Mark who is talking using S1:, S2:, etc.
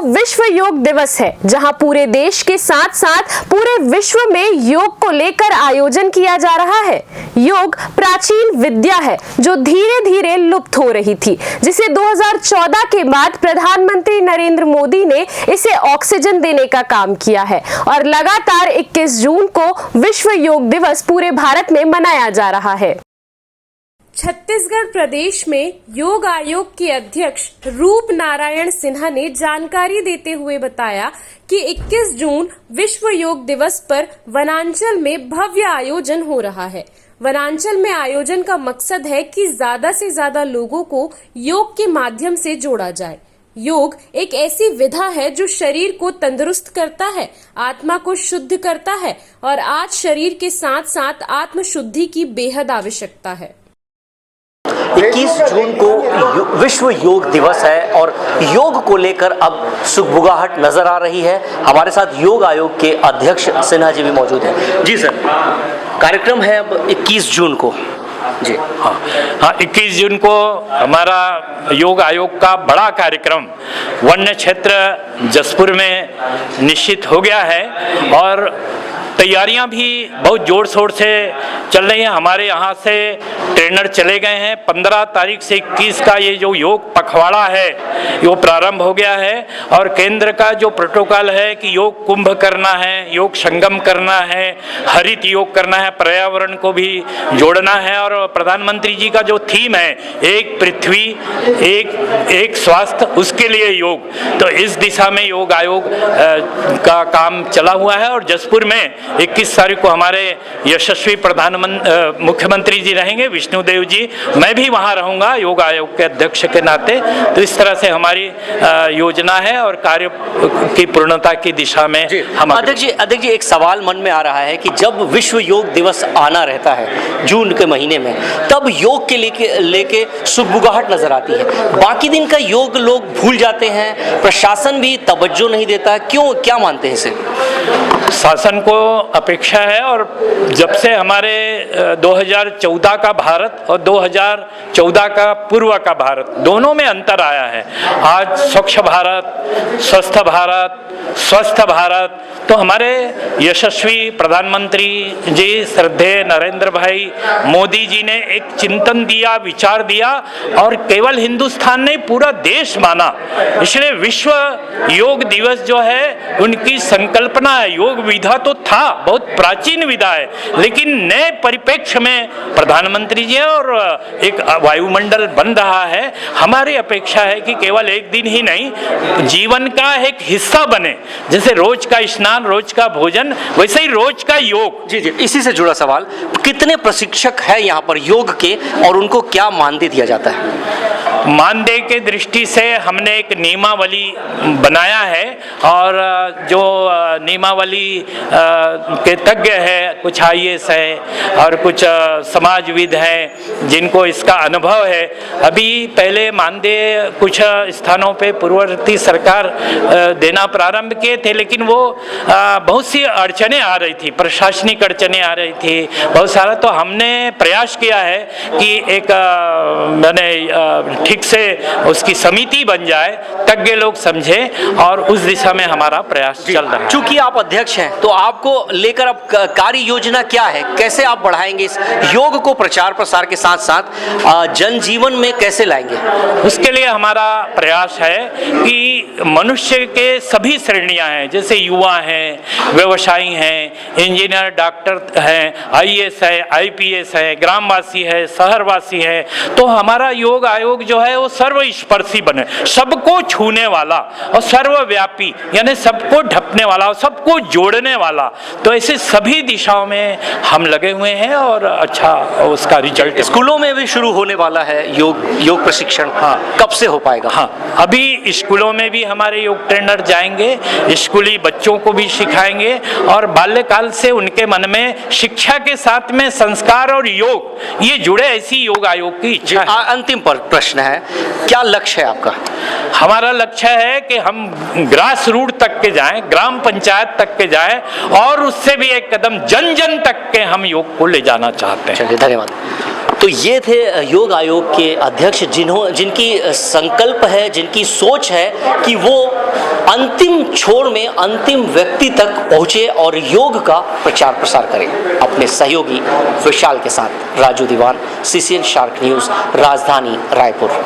S1: विश्व योग दिवस है, जहां पूरे देश के साथ साथ पूरे विश्व में योग को लेकर आयोजन किया जा रहा है। योग प्राचीन विद्या है जो धीरे धीरे लुप्त हो रही थी, जिसे 2014 के बाद प्रधानमंत्री नरेंद्र मोदी ने इसे ऑक्सीजन देने का काम किया है और लगातार 21 जून को विश्व योग दिवस पूरे भारत में मनाया जा रहा है। छत्तीसगढ़ प्रदेश में योग आयोग के अध्यक्ष रूप नारायण सिन्हा ने जानकारी देते हुए बताया कि 21 जून विश्व योग दिवस पर वनांचल में भव्य आयोजन हो रहा है। वनांचल में आयोजन का मकसद है कि ज्यादा से ज्यादा लोगों को योग के माध्यम से जोड़ा जाए। योग एक ऐसी विधा है जो शरीर को तंदुरुस्त करता है, आत्मा को शुद्ध करता है और आज शरीर के साथ साथ आत्म शुद्धि की बेहद आवश्यकता है।
S2: 21 जून को विश्व योग दिवस है और योग को लेकर अब सुगबुगाहट नजर आ रही है। हमारे साथ योग आयोग के अध्यक्ष सिन्हा जी भी मौजूद हैं। जी सर, कार्यक्रम है अब 21 जून को। जी
S3: हाँ, 21 जून को हमारा योग आयोग का बड़ा कार्यक्रम वन्य क्षेत्र जसपुर में निश्चित हो गया है और तैयारियां भी बहुत जोर शोर से चल रही हैं। हमारे यहाँ से ट्रेनर चले गए हैं। 15 तारीख से 21 का ये जो योग पखवाड़ा है वो प्रारंभ हो गया है और केंद्र का जो प्रोटोकॉल है कि योग कुंभ करना है, योग संगम करना है, हरित योग करना है, पर्यावरण को भी जोड़ना है और प्रधानमंत्री जी का जो थीम है एक पृथ्वी एक स्वास्थ्य, उसके लिए योग, तो इस दिशा में योग आयोग का काम चला हुआ है। और जसपुर में 21 तारीख को हमारे यशस्वी मुख्यमंत्री जी रहेंगे, विष्णुदेव जी, मैं भी वहां रहूंगा योग आयोग के अध्यक्ष के नाते। तो इस तरह से हमारी योजना है और कार्य की पूर्णता की दिशा में हम।
S2: अध्यक्ष जी, एक सवाल मन में आ रहा है कि जब विश्व योग दिवस आना रहता है जून के महीने में, तब योग के लेके सुगबुगाहट नजर आती है। बाकी दिन का योग लोग भूल जाते हैं, प्रशासन भी तवज्जो नहीं देता। क्यों, क्या मानते हैं इसे?
S3: शासन को अपेक्षा है और जब से हमारे 2014 का भारत और 2014 का पूर्व का भारत दोनों में अंतर आया है। आज स्वच्छ भारत, स्वस्थ भारत, तो हमारे यशस्वी प्रधानमंत्री जी श्रद्धेय नरेंद्र भाई मोदी जी ने एक चिंतन दिया, विचार दिया और केवल हिंदुस्तान ने पूरा देश माना। इसलिए विश्व योग दिवस जो है उनकी संकल्पना है। योग विधा तो था, बहुत प्राचीन विधा है, लेकिन नए परिप्रेक्ष्य में प्रधानमंत्री जी और एक वायुमंडल बन रहा है। हमारी अपेक्षा है कि केवल एक दिन ही नहीं, जीवन का एक हिस्सा बने। जैसे रोज का स्नान, रोज का भोजन, वैसे ही रोज का योग।
S2: जी, इसी से जुड़ा सवाल, कितने प्रशिक्षक है यहाँ पर योग के और उनको क्या मानदेय दिया जाता है?
S3: मानदेय के दृष्टि से हमने एक नियमावली बनाया है और जो नियमावली के तज्ञ है, कुछ IAS है और कुछ समाजविद हैं जिनको इसका अनुभव है। अभी पहले मानदेय कुछ स्थानों पे पूर्ववर्ती सरकार देना प्रारंभ किए थे, लेकिन वो बहुत सी अड़चनें आ रही थी, प्रशासनिक अड़चनें आ रही थी बहुत सारा। तो हमने प्रयास किया है कि एक मैंने ठीक से उसकी समिति बन जाए, तज्ञ लोग समझे और उस दिशा में हमारा प्रयास चल रहा है।
S2: चूंकि आप अध्यक्ष हैं तो आपको लेकर अब कार्य योजना क्या है? कैसे आप बढ़ाएंगे इस योग को, प्रचार प्रसार के साथ साथ जनजीवन में कैसे लाएंगे?
S3: उसके लिए हमारा प्रयास है कि मनुष्य के सभी श्रेणियां हैं, जैसे युवा हैं, व्यवसायी हैं, इंजीनियर, डॉक्टर हैं, IAS है, IPS है, ग्रामवासी है, शहरवासी है। तो हमारा योग आयोग जो है वो सर्वस्पर्शी बने, सबको छूने वाला और सर्वव्यापी, यानी सबको ढपने वाला और सबको जोड़ने वाला। तो ऐसे सभी दिशाओं में हम लगे हुए हैं और अच्छा उसका रिजल्ट।
S2: स्कूलों में भी शुरू होने वाला है योग प्रशिक्षण। हाँ, कब से हो पाएगा?
S3: हाँ, अभी स्कूलों में भी हमारे योग ट्रेनर जाएंगे, स्कूली बच्चों को भी सिखाएंगे और बाल्यकाल से उनके मन में शिक्षा के साथ में संस्कार और योग ये जुड़े, ऐसी योग आयोग की इच्छा है।
S2: अंतिम प्रश्न है, क्या लक्ष्य है आपका?
S3: हमारा लक्ष्य है कि हम ग्रास रूट तक के जाएं, ग्राम पंचायत तक के जाएं और उससे भी एक कदम जन जन तक के हम योग को ले जाना चाहते हैं।
S2: चलिए, धन्यवाद। तो ये थे योग आयोग के अध्यक्ष जिनकी संकल्प है, जिनकी सोच है कि वो अंतिम छोर में अंतिम व्यक्ति तक पहुंचे और योग का प्रचार प्रसार करें। अपने सहयोगी विशाल के साथ राजू दीवान, CCN शार्क न्यूज़, राजधानी रायपुर।